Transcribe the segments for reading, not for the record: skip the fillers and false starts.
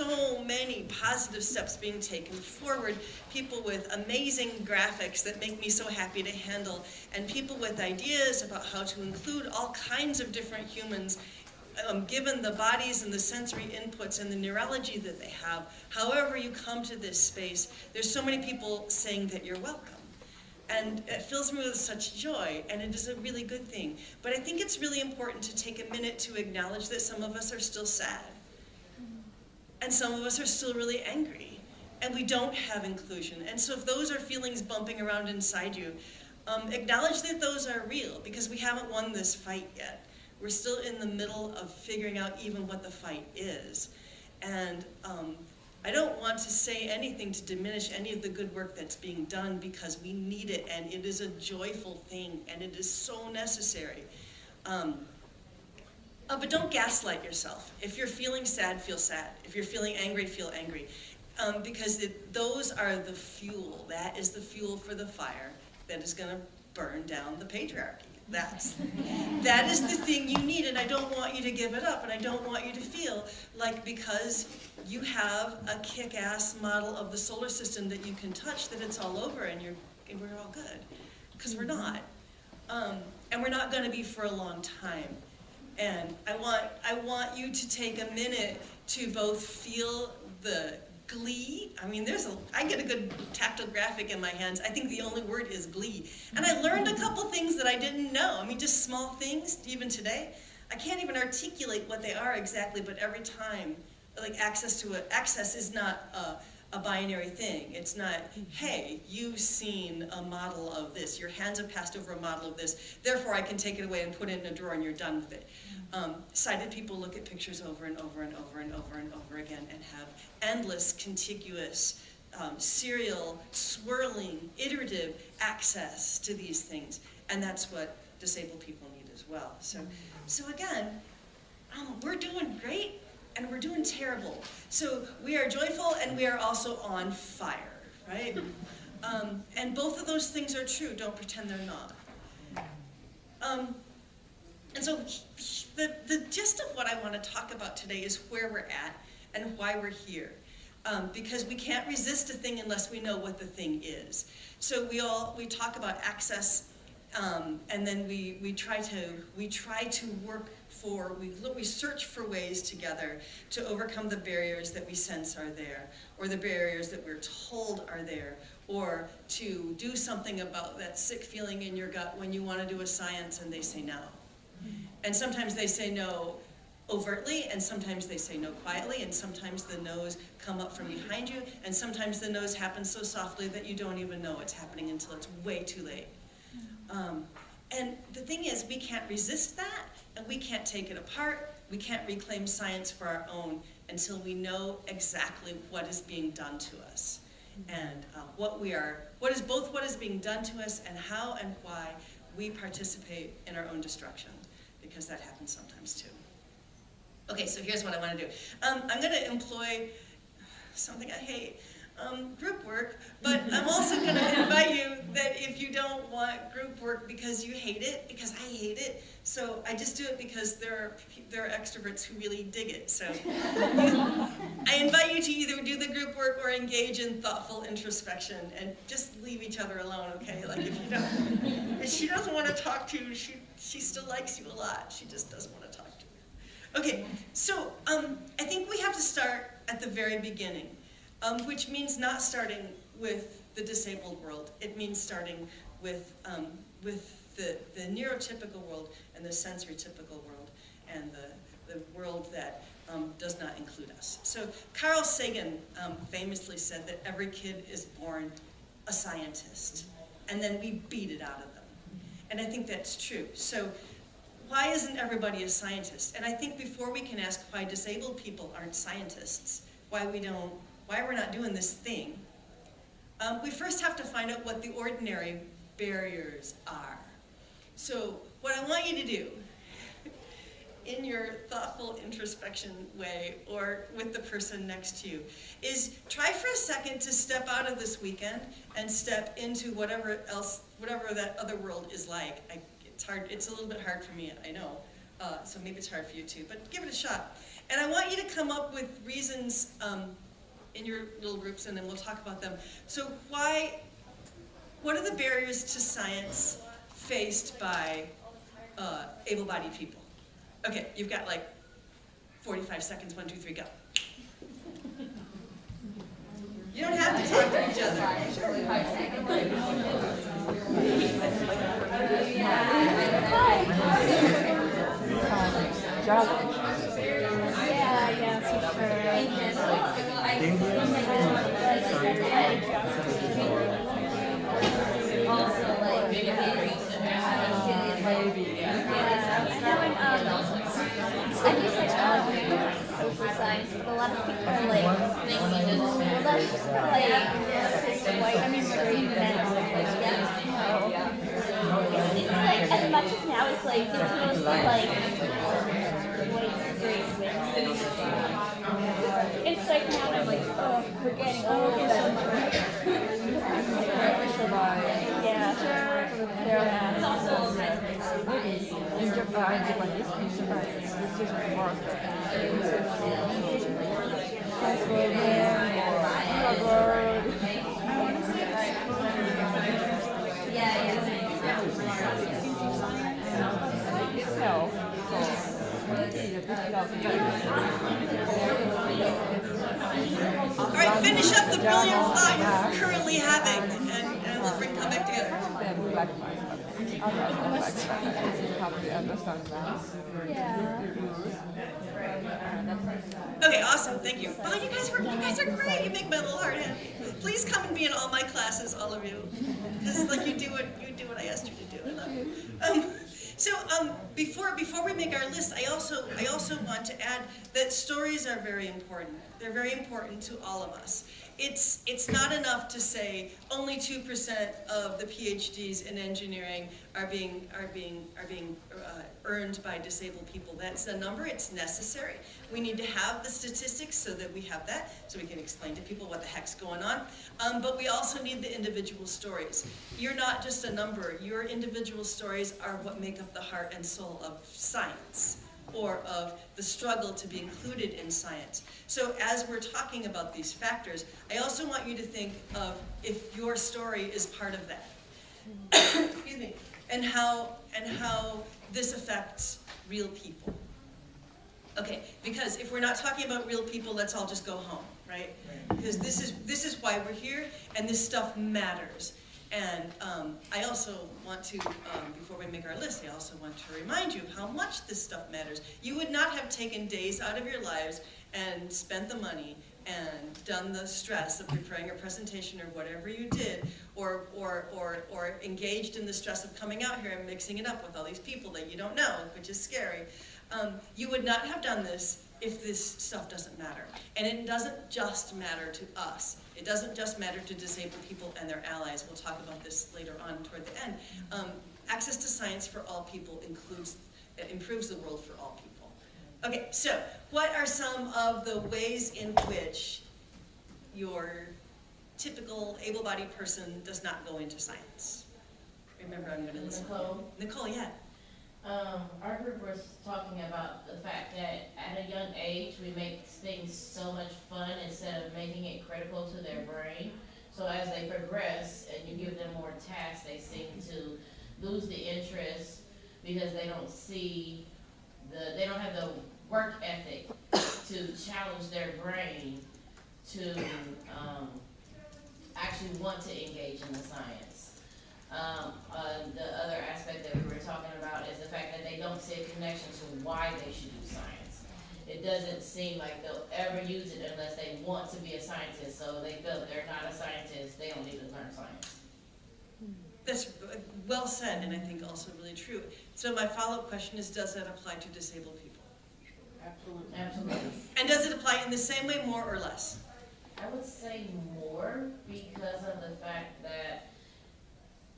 so many positive steps being taken forward, people with amazing graphics that make me so happy to handle, and people with ideas about how to include all kinds of different humans, given the bodies and the sensory inputs and the neurology that they have. However you come to this space, there's so many people saying that you're welcome. And it fills me with such joy, and it is a really good thing. But I think it's really important to take a minute to acknowledge that some of us are still sad. And some of us are still really angry. And we don't have inclusion. And so if those are feelings bumping around inside you, acknowledge that those are real, because we haven't won this fight yet. We're still in the middle of figuring out even what the fight is. And I don't want to say anything to diminish any of the good work that's being done, because we need it, and it is a joyful thing, and it is so necessary. But don't gaslight yourself. If you're feeling sad, feel sad. If you're feeling angry, feel angry. Because those are the fuel. That is the fuel for the fire that is going to burn down the patriarchy. That is the thing you need, and I don't want you to give it up, and I don't want you to feel like because you have a kick-ass model of the solar system that you can touch, that it's all over and we're all good, because we're not. And we're not going to be for a long time. And I want you to take a minute to both feel the glee. I mean, I get a good tactile graphic in my hands. I think the only word is glee. And I learned a couple things that I didn't know. I mean, just small things, even today. I can't even articulate what they are exactly, but every time, like access is not a binary thing. It's not, hey, you've seen a model of this. Your hands have passed over a model of this. Therefore, I can take it away and put it in a drawer and you're done with it. Sighted people look at pictures over and over and over and over and over again and have endless, contiguous, serial, swirling, iterative access to these things. And that's what disabled people need as well. So again, we're doing great and we're doing terrible. So we are joyful and we are also on fire, right? And both of those things are true. Don't pretend they're not. And so the gist of what I want to talk about today is where we're at and why we're here. Because we can't resist a thing unless we know what the thing is. So we talk about access, and then we try to work we search for ways together to overcome the barriers that we sense are there, or the barriers that we're told are there, or to do something about that sick feeling in your gut when you want to do a science and they say no. And sometimes they say no overtly, and sometimes they say no quietly, and sometimes the no's come up from behind you, and sometimes the no's happen so softly that you don't even know it's happening until it's way too late. And the thing is, we can't resist that, and we can't take it apart. We can't reclaim science for our own until we know exactly what is being done to us, and what is being done to us, and how and why we participate in our own destruction, because that happens sometimes too. Okay, so here's what I want to do. I'm going to employ something I hate, group work, but I'm also going to invite you that if you don't want group work because you hate it, because I hate it, so I just do it because there are extroverts who really dig it. So I invite you to either do the group work or engage in thoughtful introspection and just leave each other alone, okay? Like if she doesn't want to talk to you, she still likes you a lot. She just doesn't want to talk to you. Okay, so I think we have to start at the very beginning. Which means not starting with the disabled world. It means starting with the neurotypical world and the sensory typical world and the world that does not include us. So Carl Sagan famously said that every kid is born a scientist, and then we beat it out of them. And I think that's true. So why isn't everybody a scientist? And I think before we can ask why disabled people aren't scientists, why we're not doing this thing, we first have to find out what the ordinary barriers are. So what I want you to do, in your thoughtful introspection way, or with the person next to you, is try for a second to step out of this weekend and step into whatever that other world is like. It's a little bit hard for me, I know, so maybe it's hard for you too, but give it a shot. And I want you to come up with reasons in your little groups, and then we'll talk about them. So what are the barriers to science faced by able-bodied people? Okay, you've got like 45 seconds, 1, 2, 3, go. You don't have to talk to each other. I just like social science, but a lot of people are like, well, that's just like, white, I mean, like, men, it's like, as much as now it's like, it's mostly like, white, straight, women. It's like now I'm like, oh, we're getting old. Yeah. It's also In Japanese it's just worse. All right, finish up the brilliant thought you're currently having, and we'll come back together. Okay, awesome, thank you. Well, you guys are great. You make my little heart happy. Please come and be in all my classes, all of you, because like you do what I asked you to do. I love you. Before we make our list, I also want to add that stories are very important. They're very important to all of us. It's not enough to say only 2% of the PhDs in engineering are being earned by disabled people. That's a number. It's necessary. We need to have the statistics so that we have that, so we can explain to people what the heck's going on. But we also need the individual stories. You're not just a number. Your individual stories are what make up the heart and soul of science, or of the struggle to be included in science. So as we're talking about these factors, I also want you to think of if your story is part of that. Excuse me. And how this affects real people. Okay, because if we're not talking about real people, let's all just go home, right? Because this is why we're here, and this stuff matters. And I also want to, before we make our list, I also want to remind you of how much this stuff matters. You would not have taken days out of your lives and spent the money and done the stress of preparing a presentation or whatever you did, or engaged in the stress of coming out here and mixing it up with all these people that you don't know, which is scary. You would not have done this if this stuff doesn't matter. And it doesn't just matter to us. It doesn't just matter to disabled people and their allies. We'll talk about this later on toward the end. Access to science for all people improves the world for all people. Okay, so what are some of the ways in which your typical able-bodied person does not go into science? Remember, I'm going to listen. Nicole, yeah. Our group was talking about the fact that at a young age we make things so much fun instead of making it critical to their brain. So as they progress and you give them more tasks, they seem to lose the interest because they don't see they don't have the work ethic to challenge their brain to actually want to engage in the science. The other aspect that we were talking about is the fact that they don't see a connection to why they should do science. It doesn't seem like they'll ever use it unless they want to be a scientist, so they feel if they're not a scientist, they don't need to learn science. That's well said, and I think also really true. So my follow-up question is, does that apply to disabled people? Absolutely. Absolutely. And does it apply in the same way, more or less? I would say more because of the fact that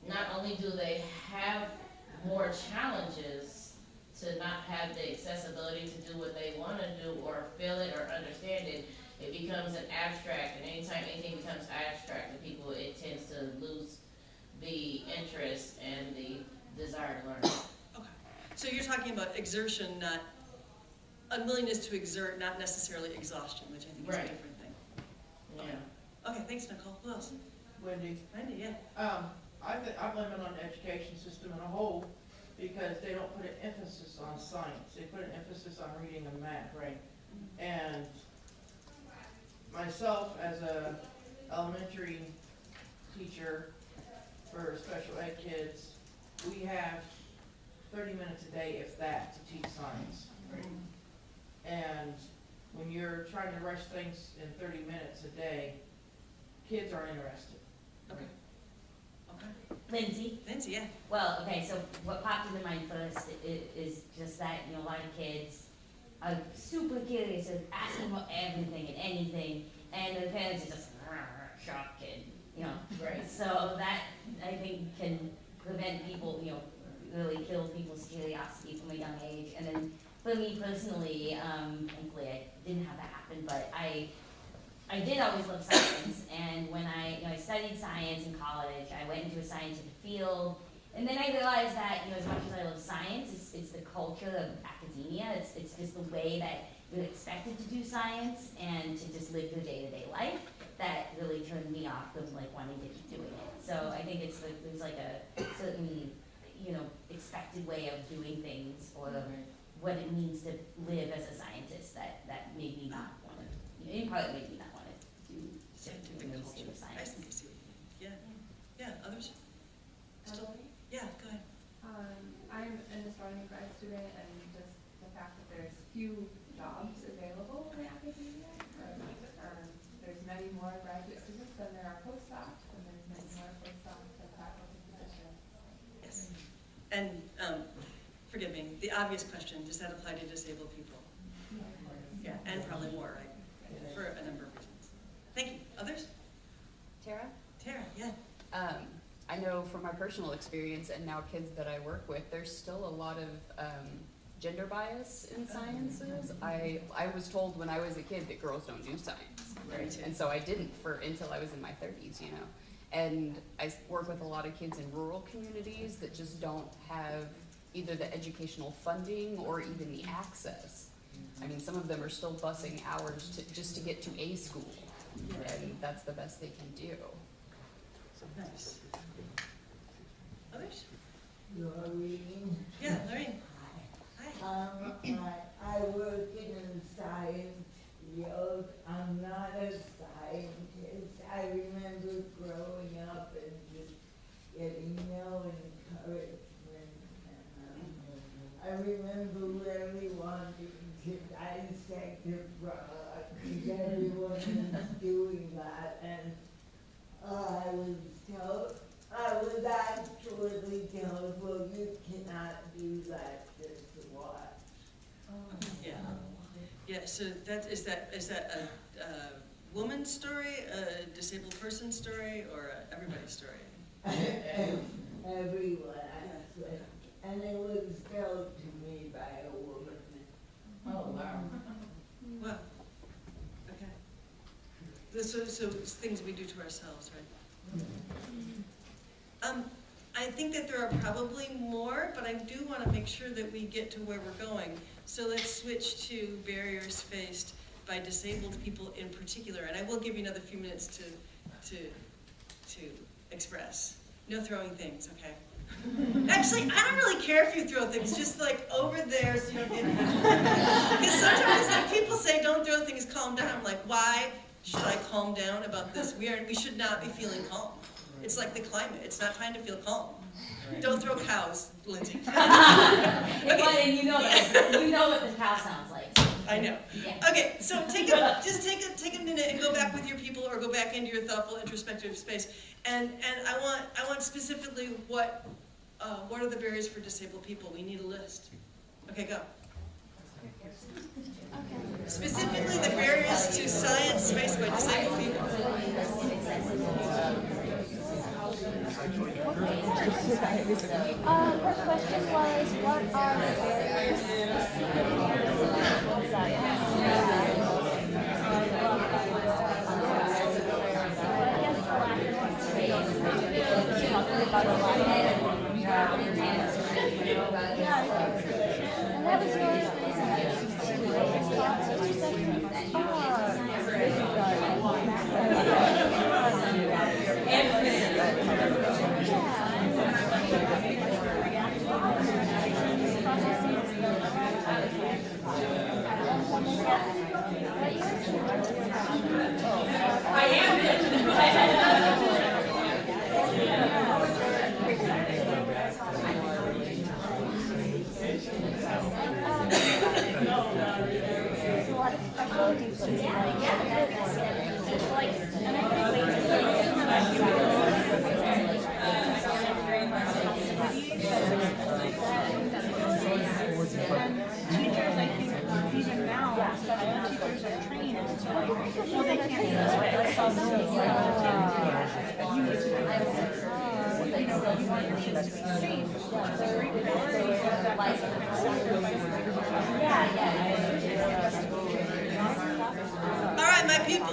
not only do they have more challenges to not have the accessibility to do what they want to do or feel it or understand it, it becomes an abstract, and anytime anything becomes abstract to people, it tends to lose the interest and the desire to learn. Okay. So you're talking about exertion, unwillingness to exert, not necessarily exhaustion, which I think is a Right. different thing. Yeah. Okay, thanks, Nicole. Who else? Wendy, Randy, yeah. I blame it on the education system in a whole, because they don't put an emphasis on science, they put an emphasis on reading and math. Right. And myself, as a elementary teacher for special ed kids, we have 30 minutes a day, if that, to teach science. Right. And when you're trying to rush things in 30 minutes a day, kids aren't interested. Okay. Okay. Lindsay? Lindsay, yeah. Well, okay, so what popped into mind first is just that, you know, a lot of kids are super curious and asking about everything and anything, and their parents are just shocked and, you know. Right. So that, I think, can prevent people, you know, really kill people's curiosity from a young age. And then for me personally, thankfully I didn't have that happen, but I did always love science, and when I studied science in college, I went into a scientific field, and then I realized that, you know, as much as I love science, it's the culture of academia, it's just the way that you're expected to do science and to just live your day-to-day life that really turned me off of like wanting to keep doing it. So I think it's like, there's like a certain, you know, expected way of doing things, or what it means to live as a scientist that made me not want to, you know, in part made me not want to do Scientific things culture. with I science. think I see. Yeah. Yeah, others? Still? Yeah, go ahead. I'm an astronomy grad student, and just the fact that there's few jobs available in academia. There's many more graduate students than there are postdocs, and there's many more postdocs than faculty positions. Yes. And, forgive me, the obvious question, does that apply to disabled people? Yeah, and probably more, right? For a number of reasons. Thank you. Others? Tara? Tara, yeah. I know from my personal experience and now kids that I work with, there's still a lot of gender bias in sciences. I was told when I was a kid that girls don't do science, Right. and so I didn't until I was in my 30s, you know. And I work with a lot of kids in rural communities that just don't have either the educational funding or even the access. I mean, some of them are still busing hours just to get to a school, and that's the best they can do. Nice. Others? Lorraine. Yeah, Lorraine. Hi. I work in the science field. I'm not a scientist. I remember growing up and just getting no encouragement. I remember really wanting to dissect a frog, because everyone was doing that, and I was actually told, well, you cannot do that, just watch. Yeah. Yeah, so is that a woman's story, a disabled person's story, or everybody's story? Everyone, actually. And it was told to me by a woman. Oh, wow. Wow. Okay. So it's things we do to ourselves, right? I think that there are probably more, but I do want to make sure that we get to where we're going. So let's switch to barriers faced by disabled people in particular, and I will give you another few minutes to express. No throwing things, okay? Actually, I don't really care if you throw things, just like over there so you don't get because sometimes like, people say don't throw things, calm down. I'm like, why should I calm down about this? We should not be feeling calm. It's like the climate. It's not time to feel calm. Don't throw cows, Lindsay. And you know what the cow sounds like. I know. Yeah. Okay, so take a minute and go back with your people, or go back into your thoughtful, introspective space. And I want specifically what are the barriers for disabled people? We need a list. Okay, go. Specifically, the barriers to science faced by disabled people. Her question was, what are the barriers to science? I guess the lack of training, talking about a lot. Yeah, and that was yours. All right, my people.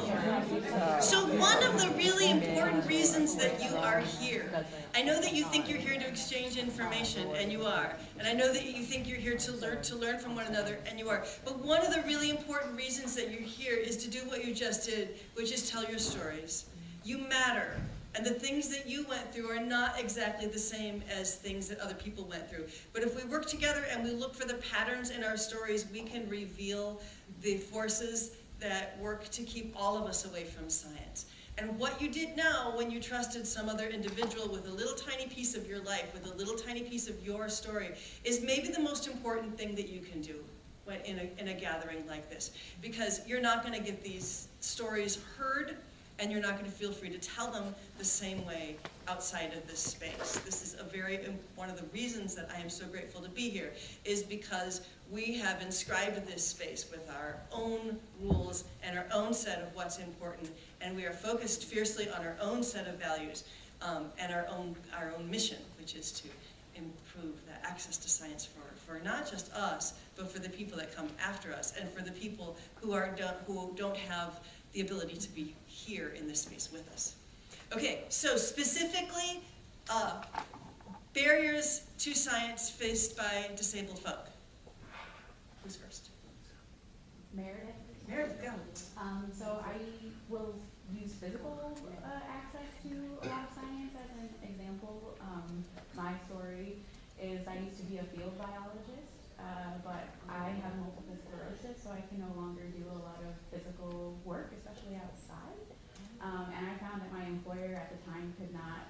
So one of the really important reasons that you are here, I know that you think you're here to exchange information, and you are. And I know that you think you're here to learn from one another, and you are. But one of the really important reasons that you're here is to do what you just did, which is tell your stories. You matter. And the things that you went through are not exactly the same as things that other people went through. But if we work together and we look for the patterns in our stories, we can reveal the forces that work to keep all of us away from science. And what you did now when you trusted some other individual with a little tiny piece of your life, with a little tiny piece of your story, is maybe the most important thing that you can do in a gathering like this. Because you're not going to get these stories heard, and you're not going to feel free to tell them the same way outside of this space. This is one of the reasons that I am so grateful to be here, is because we have inscribed this space with our own rules and our own set of what's important, and we are focused fiercely on our own set of values and our own mission, which is to improve the access to science for not just us, but for the people that come after us, and for the people who don't have the ability to be here in this space with us. Okay, so specifically, barriers to science faced by disabled folk. Who's first? Meredith. Meredith, go. So I will use physical access to a lot of science as an example. My story is I used to be a field biologist, but I have multiple sclerosis, so I can no longer do a lot of physical work, especially outside. And I found that my employer at the time could not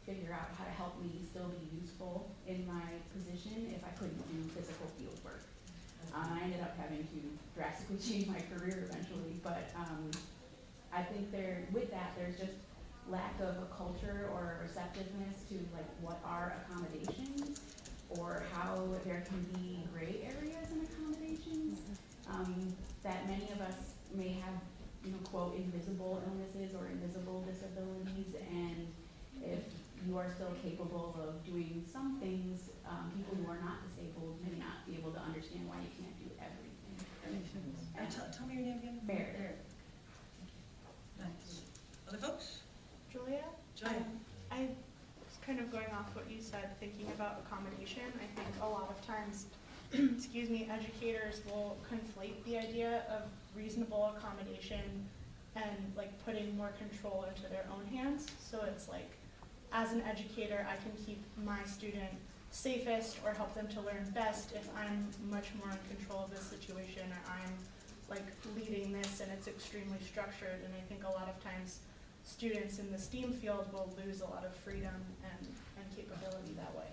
figure out how to help me still be useful in my position if I couldn't do physical field work. I ended up having to drastically change my career eventually, but I think with that, there's just lack of a culture or a receptiveness to like what are accommodations, or how there can be gray areas in accommodations, that many of us may have, quote, invisible illnesses or invisible disabilities, and if you are still capable of doing some things, people who are not disabled may not be able to understand why you can't do everything. Tell me your name again. Meredith. Nice. Other folks? Julia? Julia. I was kind of going off what you said, thinking about accommodation. I think a lot of times, excuse me, educators will conflate the idea of reasonable accommodation and like putting more control into their own hands. So it's like, as an educator, I can keep my student safest or help them to learn best if I'm much more in control of this situation, or I'm like leading this and it's extremely structured. And I think a lot of times students in the STEAM field will lose a lot of freedom and capability that way.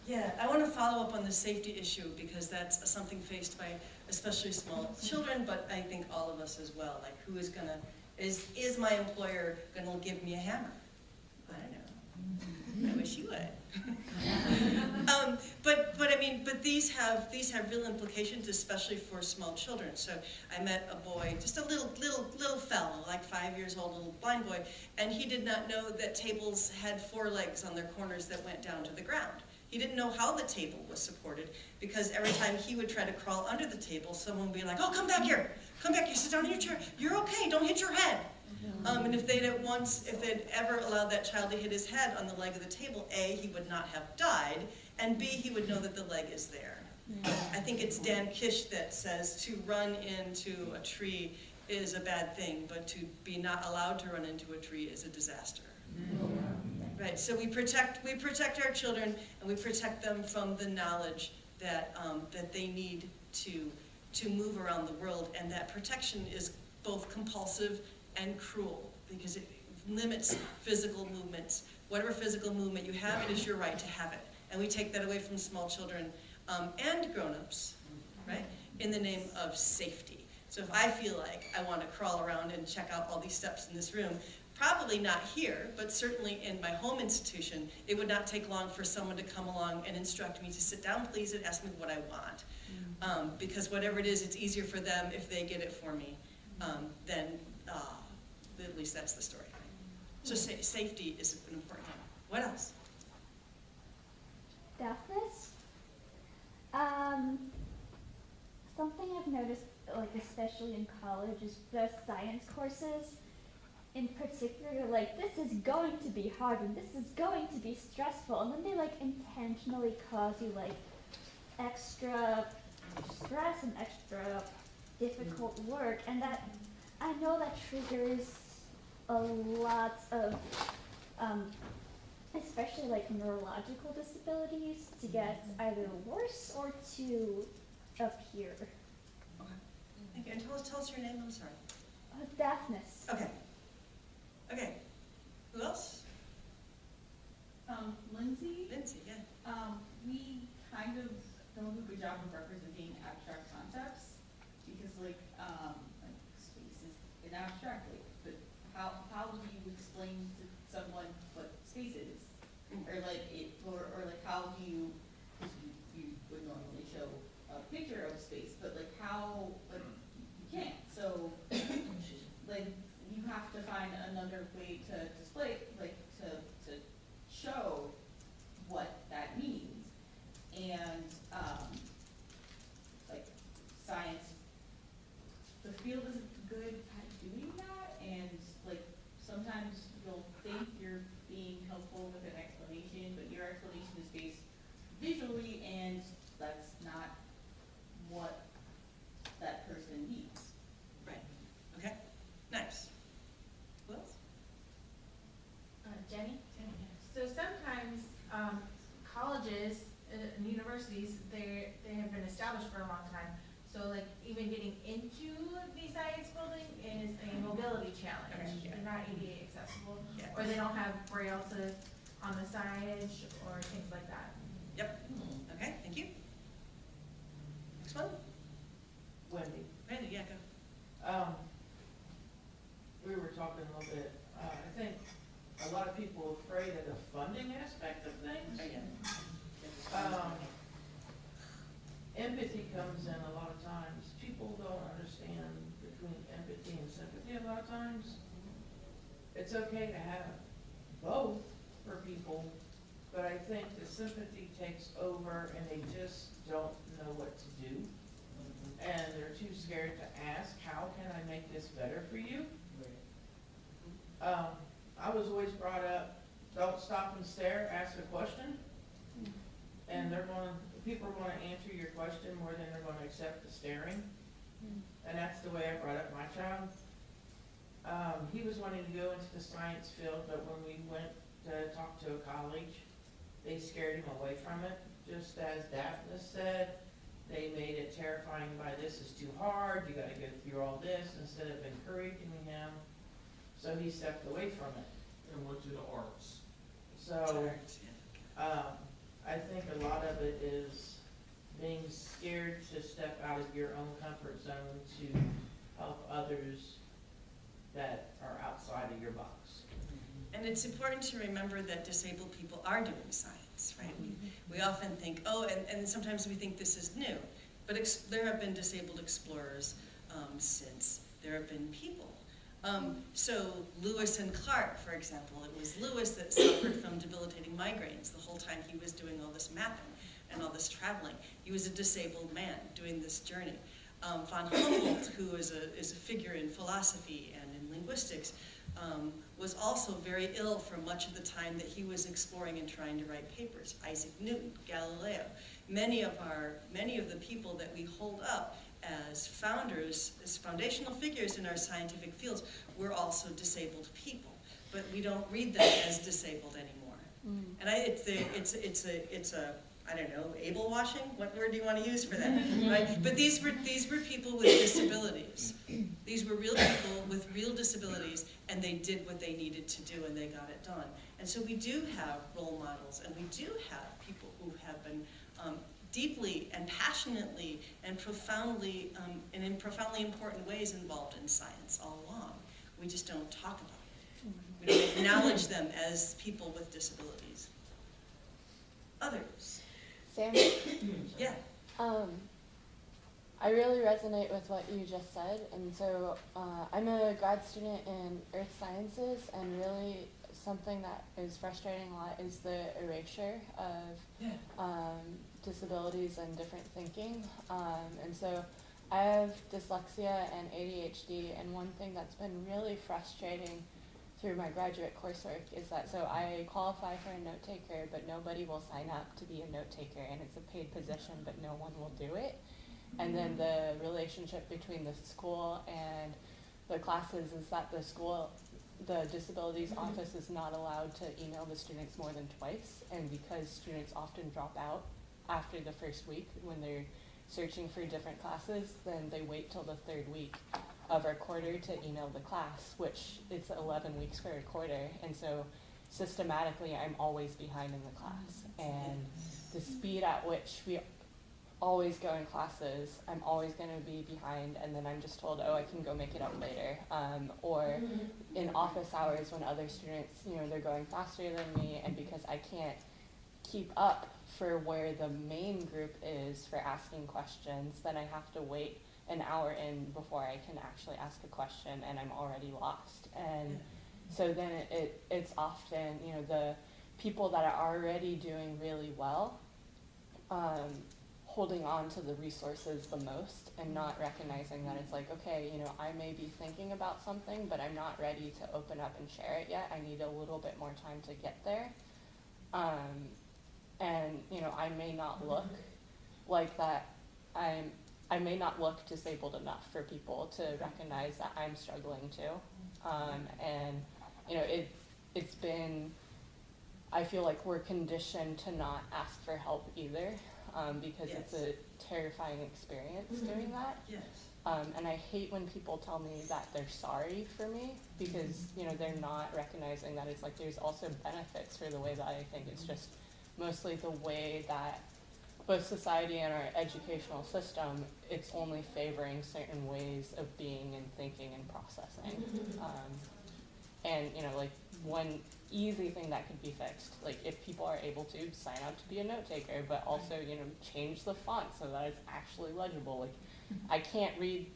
Yeah, I want to follow up on the safety issue, because that's something faced by especially small children, but I think all of us as well. Like, who is gonna, is my employer gonna give me a hammer? I don't know. I wish you would. But these have real implications, especially for small children. So I met a boy, just a little fellow, like 5 years old, little blind boy, and he did not know that tables had 4 legs on their corners that went down to the ground. He didn't know how the table was supported, because every time he would try to crawl under the table, someone would be like, "Oh, come back here, sit down in your chair. You're okay, don't hit your head." And if they'd ever allowed that child to hit his head on the leg of the table, A, he would not have died, and B, he would know that the leg is there. I think it's Dan Kish that says to run into a tree is a bad thing, but to be not allowed to run into a tree is a disaster. Right, so we protect our children, and we protect them from the knowledge that they need to move around the world, and that protection is both compulsive and cruel, because it limits physical movements. Whatever physical movement you have, it is your right to have it, and we take that away from small children and grown-ups, right, in the name of safety. So if I feel like I want to crawl around and check out all these steps in this room, probably not here, but certainly in my home institution, it would not take long for someone to come along and instruct me to sit down, please, and ask me what I want. Because whatever it is, it's easier for them if they get it for me than, at least that's the story. So safety is an important thing. What else? deafness. Something I've noticed, like especially in college, is the science courses. In particular, like, this is going to be hard and this is going to be stressful, and then they like intentionally cause you like extra stress and extra difficult work, and that I know that triggers a lot of especially like neurological disabilities to get either worse or to appear. Okay. Thank you. And tell us your name, I'm sorry. Deafness. Okay. Okay. Who else? Lindsay, Lindsay, yeah. we kind of don't do a good job of representing abstract concepts because like space is an abstract, like, but how do you explain to someone what space is? Or like how do you, because you would normally show a picture of space, but like how, like you can't, so like you have to find another way to display, like to show what that means. And like science, the field isn't good at doing that, and like sometimes you'll think you're being helpful with an explanation, but your explanation is based visually, and that's not what that person needs. Right. Okay. Nice. Who else? Jenny? So sometimes colleges and universities, they have been established for a long time. So like even getting into the science building is a mobility challenge. Okay, yeah. They're not ADA accessible, Yeah. or they don't have braille on the signage or things like that. Yep. Okay, thank you. Next one. Wendy. Randy, yeah, go. We were talking a little bit, I think a lot of people are afraid of the funding aspect of things. Oh, yeah. Empathy comes in a lot of times. People don't understand between empathy and sympathy a lot of times. It's okay to have both for people, but I think the sympathy takes over and they just don't know what to do. And they're too scared to ask, how can I make this better for you? I was always brought up, don't stop and stare, ask a question. And people are gonna answer your question more than they're gonna accept the staring. And that's the way I brought up my child. He was wanting to go into the science field, but when we went to talk to a college, they scared him away from it. Just as Daphne said, they made it terrifying by this is too hard, you gotta go through all this, instead of encouraging him. So he stepped away from it. And went to the arts. So, I think a lot of it is being scared to step out of your own comfort zone to help others that are outside of your box. And it's important to remember that disabled people are doing science, right? We often think, oh, and sometimes we think this is new, but there have been disabled explorers since there have been people. So Lewis and Clark, for example, it was Lewis that suffered from debilitating migraines the whole time he was doing all this mapping and all this traveling. He was a disabled man doing this journey. Von Humboldt, who is a figure in philosophy and in linguistics, was also very ill for much of the time that he was exploring and trying to write papers. Isaac Newton, Galileo, many of the people that we hold up as founders, as foundational figures in our scientific fields, were also disabled people, but we don't read them as disabled anymore. And it's a I don't know, able washing? What word do you want to use for that? Right? But these were people with disabilities. These were real people with real disabilities, and they did what they needed to do, and they got it done. And so we do have role models, and we do have people who have been deeply and passionately and profoundly, and in profoundly important ways involved in science all along. We just don't talk about it. We don't acknowledge them as people with disabilities. Others. Sam? Yeah. I really resonate with what you just said, and so I'm a grad student in earth sciences, and really something that is frustrating a lot is the erasure of disabilities and different thinking. And so I have dyslexia and ADHD, and one thing that's been really frustrating through my graduate coursework is that, so I qualify for a note taker, but nobody will sign up to be a note taker, and it's a paid position, but no one will do it. And then the relationship between the school and the classes is that the disabilities office is not allowed to email the students more than twice, and because students often drop out after the first week when they're searching for different classes, then they wait till the third week of our quarter to email the class, which it's 11 weeks for a quarter, and so systematically I'm always behind in the class. And the speed at which we always go in classes, I'm always going to be behind, and then I'm just told, oh, I can go make it up later. Or in office hours when other students, they're going faster than me, and because I can't keep up for where the main group is for asking questions, then I have to wait an hour in before I can actually ask a question, and I'm already lost. And so then it's often, the people that are already doing really well, holding on to the resources the most and not recognizing that it's like, okay, I may be thinking about something, but I'm not ready to open up and share it yet. I need a little bit more time to get there. And, I may not look like that. I may not look disabled enough for people to recognize that I'm struggling too. And, it's been, I feel like we're conditioned to not ask for help either. Because it's a terrifying experience doing that. Yes. And I hate when people tell me that they're sorry for me because, they're not recognizing that it's like there's also benefits for the way that I think. It's just mostly the way that both society and our educational system, it's only favoring certain ways of being and thinking and processing. And, like one easy thing that could be fixed, like if people are able to sign up to be a note taker, but also, change the font so that it's actually legible. Like I can't read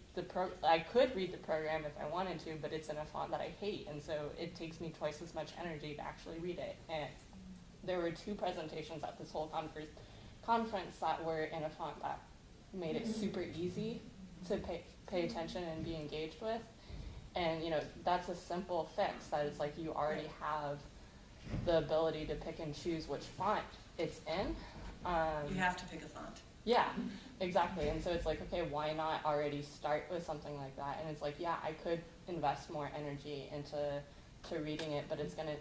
I could read the program if I wanted to, but it's in a font that I hate, and so it takes me twice as much energy to actually read it. And there were 2 presentations at this whole conference that were in a font that made it super easy to pay attention and be engaged with. And, that's a simple fix, that it's like you already have the ability to pick and choose which font it's in. You have to pick a font. Yeah, exactly. And so it's like, okay, why not already start with something like that? And it's like, yeah, I could invest more energy into reading it, but it's going to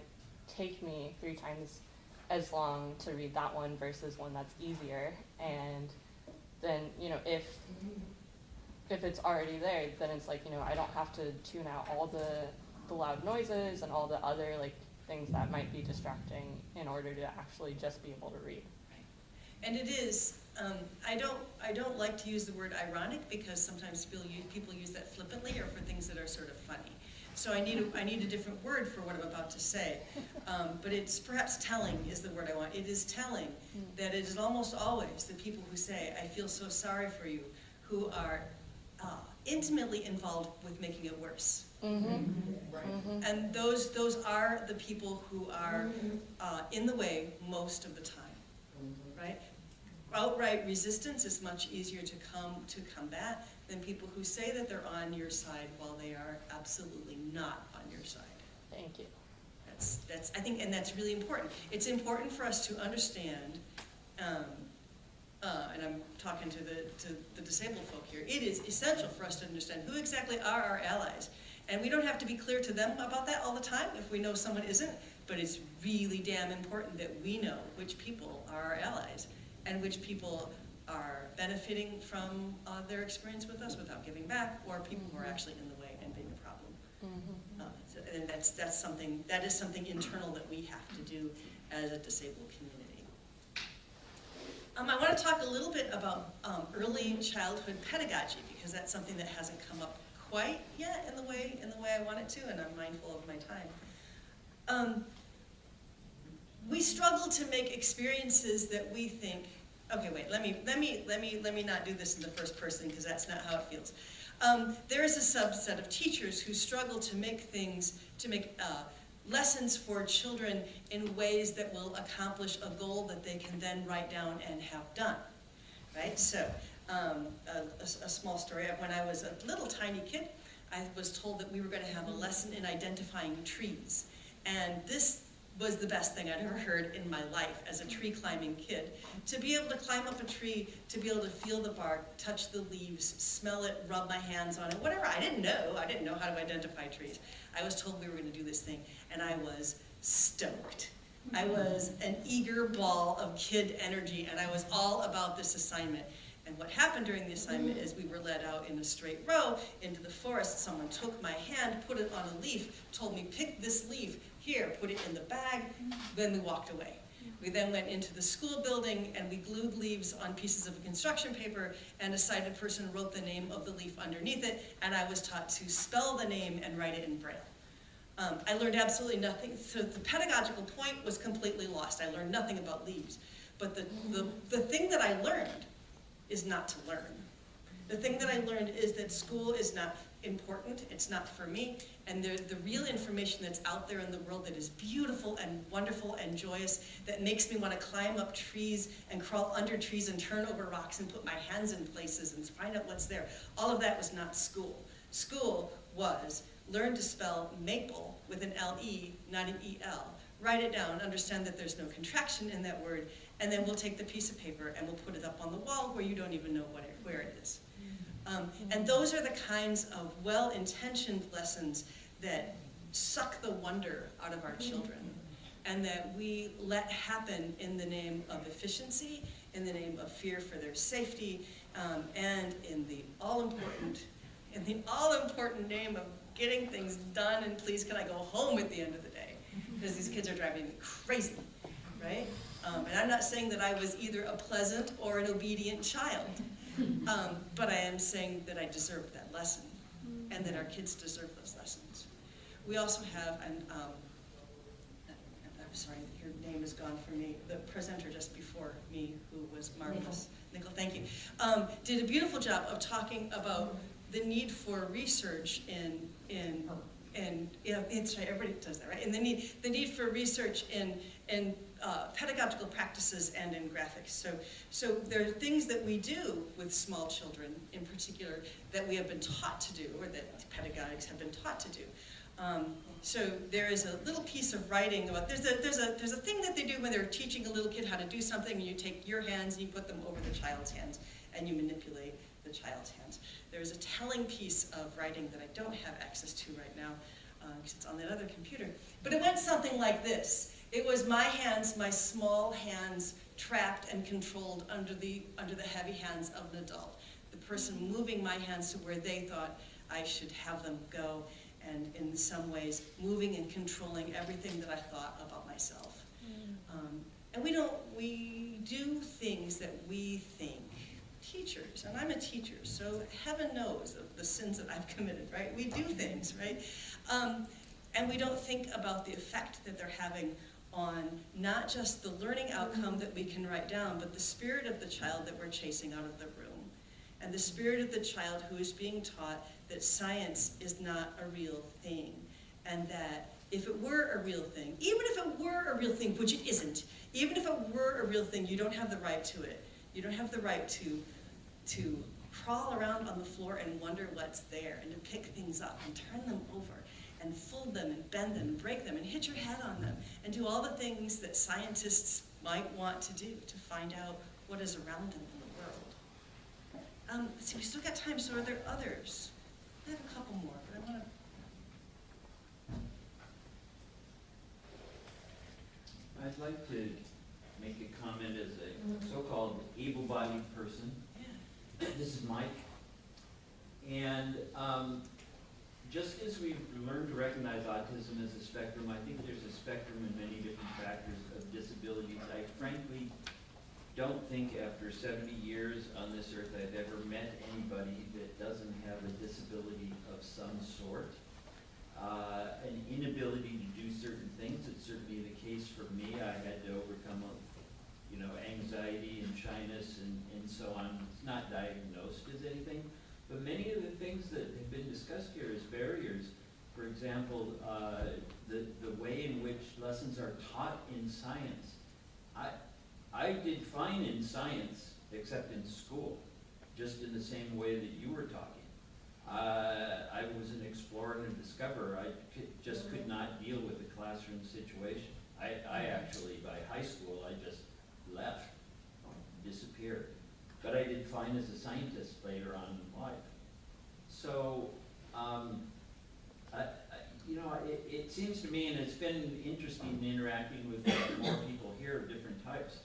take me 3 times as long to read that one versus one that's easier. And then, if it's already there, then it's like, I don't have to tune out all the loud noises and all the other things that might be distracting in order to actually just be able to read. And it is, I don't like to use the word ironic because sometimes people use that flippantly or for things that are sort of funny. So I need a different word for what I'm about to say. But it's perhaps telling is the word I want. It is telling that it is almost always the people who say, I feel so sorry for you, who are intimately involved with making it worse. And those are the people who are in the way most of the time, right? Outright resistance is much easier to combat than people who say that they're on your side while they are absolutely not on your side. Thank you. That's I think, and that's really important. It's important for us to understand, and I'm talking to the disabled folk here, it is essential for us to understand who exactly are our allies. And we don't have to be clear to them about that all the time if we know someone isn't, but it's really damn important that we know which people are our allies and which people are benefiting from their experience with us without giving back, or people who are actually in the way and being a problem. And that is something internal that we have to do as a disabled community. I want to talk a little bit about early childhood pedagogy, because that's something that hasn't come up quite yet in the way I want it to, and I'm mindful of my time. We struggle to make experiences that we think. Okay, wait. Let me not do this in the first person because that's not how it feels. There is a subset of teachers who struggle to make lessons for children in ways that will accomplish a goal that they can then write down and have done, right? So, a small story. When I was a little tiny kid, I was told that we were going to have a lesson in identifying trees. And this was the best thing I'd ever heard in my life as a tree climbing kid. To be able to climb up a tree, to be able to feel the bark, touch the leaves, smell it, rub my hands on it, whatever. I didn't know how to identify trees. I was told we were going to do this thing, and I was stoked. I was an eager ball of kid energy, and I was all about this assignment. And what happened during the assignment is we were led out in a straight row into the forest. Someone took my hand, put it on a leaf, told me, pick this leaf, here, put it in the bag, then we walked away. We then went into the school building and we glued leaves on pieces of construction paper, and a sighted person wrote the name of the leaf underneath it, and I was taught to spell the name and write it in Braille. I learned absolutely nothing, so the pedagogical point was completely lost. I learned nothing about leaves. But the thing that I learned is not to learn. The thing that I learned is that school is not important, it's not for me, and the real information that's out there in the world that is beautiful and wonderful and joyous, that makes me want to climb up trees and crawl under trees and turn over rocks and put my hands in places and find out what's there. All of that was not school. School was learn to spell maple with an L-E, not an E-L. Write it down, understand that there's no contraction in that word, and then we'll take the piece of paper and we'll put it up on the wall where you don't even know where it is. And those are the kinds of well-intentioned lessons that suck the wonder out of our children, and that we let happen in the name of efficiency, in the name of fear for their safety, and in the all-important name of getting things done, and please can I go home at the end of the day, because these kids are driving me crazy, right? And I'm not saying that I was either a pleasant or an obedient child, but I am saying that I deserved that lesson, and that our kids deserve those lessons. We also have, and I'm sorry, your name is gone from me, the presenter just before me, who was marvelous. Nicole, thank you. Did a beautiful job of talking about the need for research in yeah, it's right, everybody does that, right? And the need for research in pedagogical practices and in graphics. So there are things that we do with small children in particular that we have been taught to do, or that pedagogics have been taught to do. So there is a little piece of writing about, there's a thing that they do when they're teaching a little kid how to do something, and you take your hands and you put them over the child's hands and you manipulate the child's hands. There's a telling piece of writing that I don't have access to right now because it's on that other computer. But it went something like this. It was my hands, my small hands, trapped and controlled under the heavy hands of an adult. The person moving my hands to where they thought I should have them go, and in some ways moving and controlling everything that I thought about myself. And we do things that we think. Teachers, and I'm a teacher, so heaven knows of the sins that I've committed, right? We do things, right? And we don't think about the effect that they're having on not just the learning outcome that we can write down, but the spirit of the child that we're chasing out of the room. And the spirit of the child who is being taught that science is not a real thing, and that if it were a real thing, even if it were a real thing, which it isn't, even if it were a real thing, you don't have the right to it. You don't have the right to crawl around on the floor and wonder what's there, and to pick things up and turn them over and fold them and bend them and break them and hit your head on them and do all the things that scientists might want to do to find out what is around them in the world. Let's see, we still got time, so are there others? I have a couple more, but I want to... I'd like to make a comment as a so-called able-bodied person. This is Mike. And just as we've learned to recognize autism as a spectrum, I think there's a spectrum in many different factors of disabilities. I frankly don't think after 70 years on this earth I've ever met anybody that doesn't have a disability of some sort. An inability to do certain things. It's certainly the case for me. I had to overcome anxiety and shyness and so on. It's not diagnosed as anything, but many of the things that have been discussed here as barriers, for example, the way in which lessons are taught in science. I did fine in science, except in school, just in the same way that you were talking. I was an explorer and a discoverer. I just could not deal with the classroom situation. I actually, by high school, I just left, disappeared. But I did fine as a scientist later on in life. So, you know, it seems to me, and it's been interesting interacting with more people here of different types,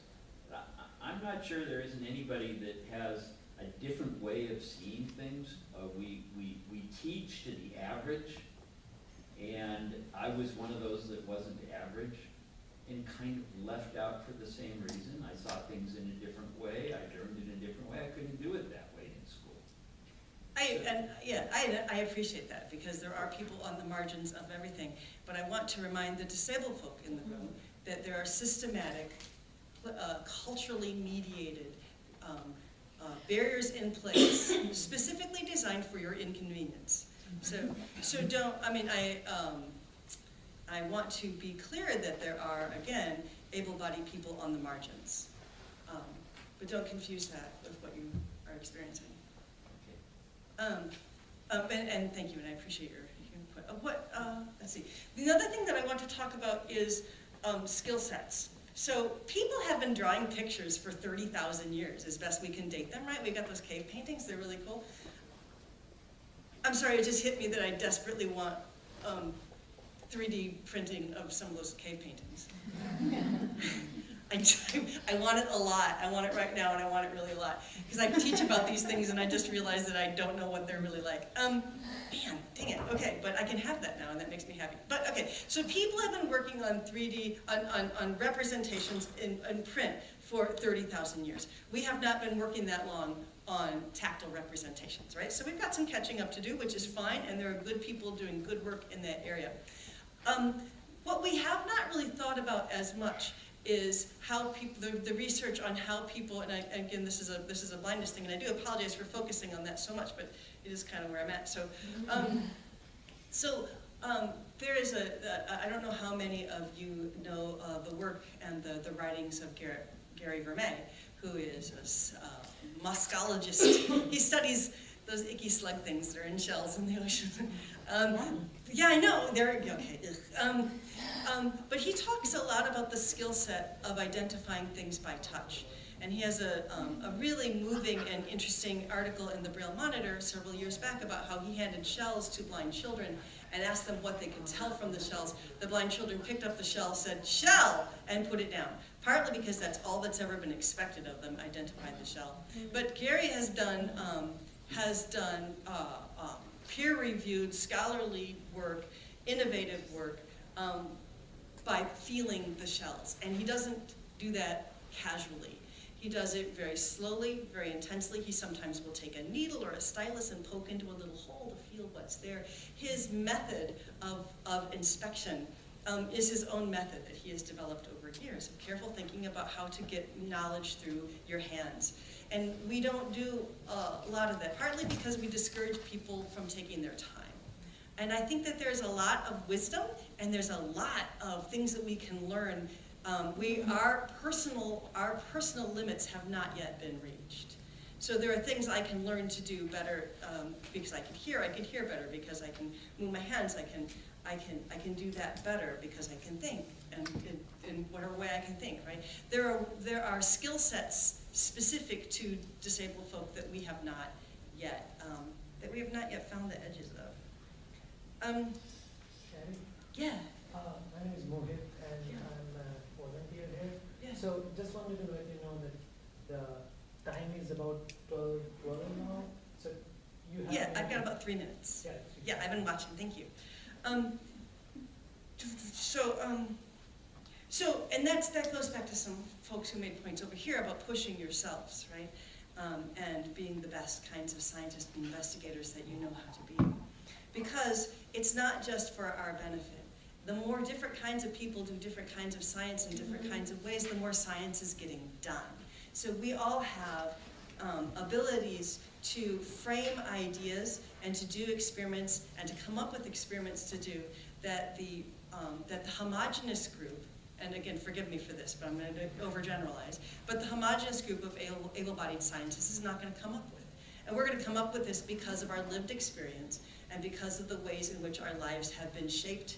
I'm not sure there isn't anybody that has a different way of seeing things. We teach to the average, and I was one of those that wasn't average and kind of left out for the same reason. I saw things in a different way. I learned in a different way. I couldn't do it that way in school. I appreciate that, because there are people on the margins of everything. But I want to remind the disabled folk in the room that there are systematic, culturally mediated barriers in place, specifically designed for your inconvenience. So don't, I mean, I want to be clear that there are, again, able-bodied people on the margins. But don't confuse that with what you are experiencing. And thank you, and I appreciate your input. Let's see. The other thing that I want to talk about is skill sets. So people have been drawing pictures for 30,000 years, as best we can date them, right? We got those cave paintings, they're really cool. I'm sorry, it just hit me that I desperately want 3D printing of some of those cave paintings. I want it a lot. I want it right now, and I want it really a lot. Because I teach about these things, and I just realized that I don't know what they're really like. Man, dang it. Okay, but I can have that now, and that makes me happy. But okay, so people have been working on 3D, on representations in print for 30,000 years. We have not been working that long on tactile representations, right? So we've got some catching up to do, which is fine, and there are good people doing good work in that area. What we have not really thought about as much is how people, the research on how people, and again, this is a blindness thing, and I do apologize for focusing on that so much, but it is kind of where I'm at. So, there is I don't know how many of you know the work and the writings of Gary Vermeer, who is a muscologist. He studies those icky slug things that are in shells in the ocean. Yeah, I know. They're okay. But he talks a lot about the skill set of identifying things by touch. And he has a really moving and interesting article in the Braille Monitor several years back about how he handed shells to blind children and asked them what they could tell from the shells. The blind children picked up the shell, said, "Shell," and put it down. Partly because that's all that's ever been expected of them, identify the shell. But Gary has done peer-reviewed, scholarly work, innovative work, by feeling the shells. And he doesn't do that casually. He does it very slowly, very intensely. He sometimes will take a needle or a stylus and poke into a little hole to feel what's there. His method of inspection is his own method that he has developed over years of careful thinking about how to get knowledge through your hands. And we don't do a lot of that, partly because we discourage people from taking their time. And I think that there's a lot of wisdom, and there's a lot of things that we can learn. Our personal limits have not yet been reached. So there are things I can learn to do better because I can hear better because I can move my hands, I can do that better because I can think, and in whatever way I can think, right? There are skill sets specific to disabled folk that we have not yet found the edges of. Sheri? Yeah. My name is Mohit, and I'm a volunteer here. Yeah. So just wanted to let you know that the time is about 12 now. So you have. Yeah, I've got about 3 minutes. Yeah. Yeah, I've been watching. Thank you. And that goes back to some folks who made points over here about pushing yourselves, right? And being the best kinds of scientists and investigators that you know how to be. Because it's not just for our benefit. The more different kinds of people do different kinds of science in different kinds of ways, the more science is getting done. So we all have abilities to frame ideas and to do experiments and to come up with experiments to do that the that the homogeneous group, and again, forgive me for this, but I'm going to overgeneralize, but the homogeneous group of able-bodied scientists is not going to come up with. And we're going to come up with this because of our lived experience and because of the ways in which our lives have been shaped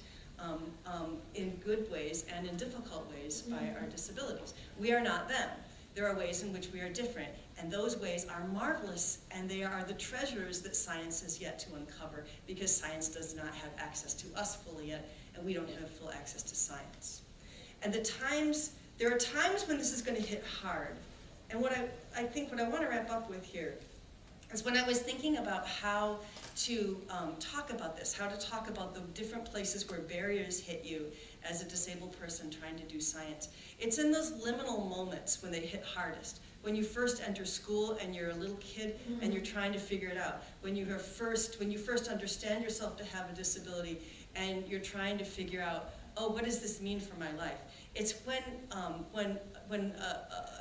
in good ways and in difficult ways by our disabilities. We are not them. There are ways in which we are different, and those ways are marvelous, and they are the treasures that science has yet to uncover, because science does not have access to us fully yet, and we don't have full access to science. And there are times when this is going to hit hard. And what I think what I want to wrap up with here is when I was thinking about how to talk about this, how to talk about the different places where barriers hit you as a disabled person trying to do science. It's in those liminal moments when they hit hardest. When you first enter school and you're a little kid and you're trying to figure it out. When you first understand yourself to have a disability and you're trying to figure out, oh, what does this mean for my life? It's when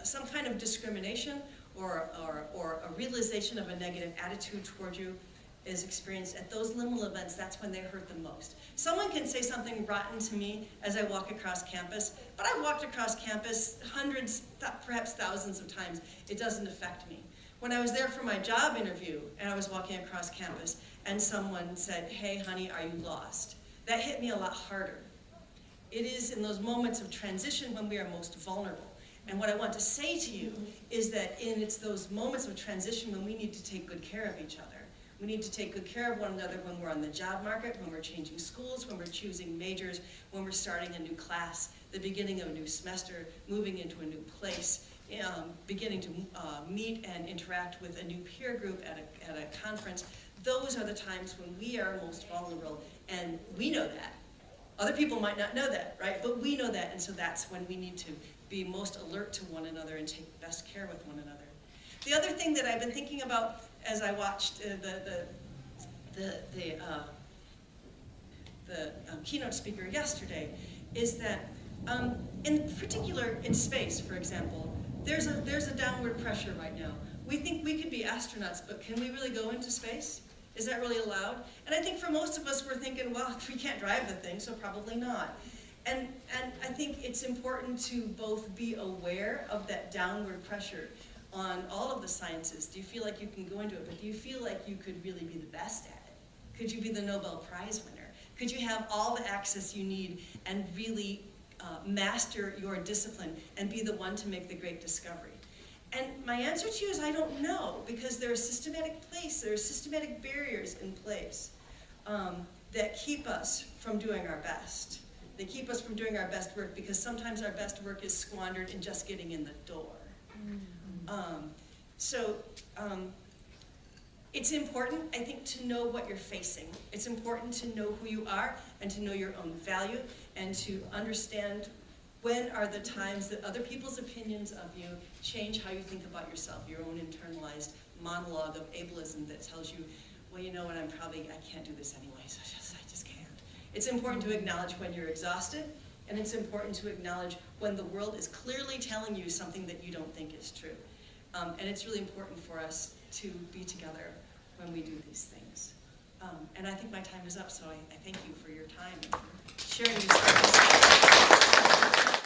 some kind of discrimination or a realization of a negative attitude toward you is experienced at those liminal events. That's when they hurt the most. Someone can say something rotten to me as I walk across campus, but I've walked across campus hundreds, perhaps thousands of times. It doesn't affect me. When I was there for my job interview and I was walking across campus and someone said, "Hey honey, are you lost?" That hit me a lot harder. It is in those moments of transition when we are most vulnerable. And what I want to say to you is that it's those moments of transition when we need to take good care of each other. We need to take good care of one another when we're on the job market, when we're changing schools, when we're choosing majors, when we're starting a new class, the beginning of a new semester, moving into a new place, beginning to meet and interact with a new peer group at a conference. Those are the times when we are most vulnerable, and we know that. Other people might not know that, right? But we know that, and so that's when we need to be most alert to one another and take best care with one another. The other thing that I've been thinking about as I watched the keynote speaker yesterday is that, in particular in space, for example, there's a downward pressure right now. We think we could be astronauts, but can we really go into space? Is that really allowed? And I think for most of us, we're thinking, well, we can't drive the thing, so probably not. And I think it's important to both be aware of that downward pressure on all of the sciences. Do you feel like you can go into it, but do you feel like you could really be the best at it? Could you be the Nobel Prize winner? Could you have all the access you need and really master your discipline and be the one to make the great discovery? And my answer to you is I don't know, because there are systematic barriers in place that keep us from doing our best. They keep us from doing our best work because sometimes our best work is squandered in just getting in the door. It's important, I think, to know what you're facing. It's important to know who you are and to know your own value and to understand when are the times that other people's opinions of you change how you think about yourself, your own internalized monologue of ableism that tells you, well, you know what, I can't do this anyway, so I just can't. It's important to acknowledge when you're exhausted, and it's important to acknowledge when the world is clearly telling you something that you don't think is true. And it's really important for us to be together when we do these things. And I think my time is up, so I thank you for your time and for sharing these stories.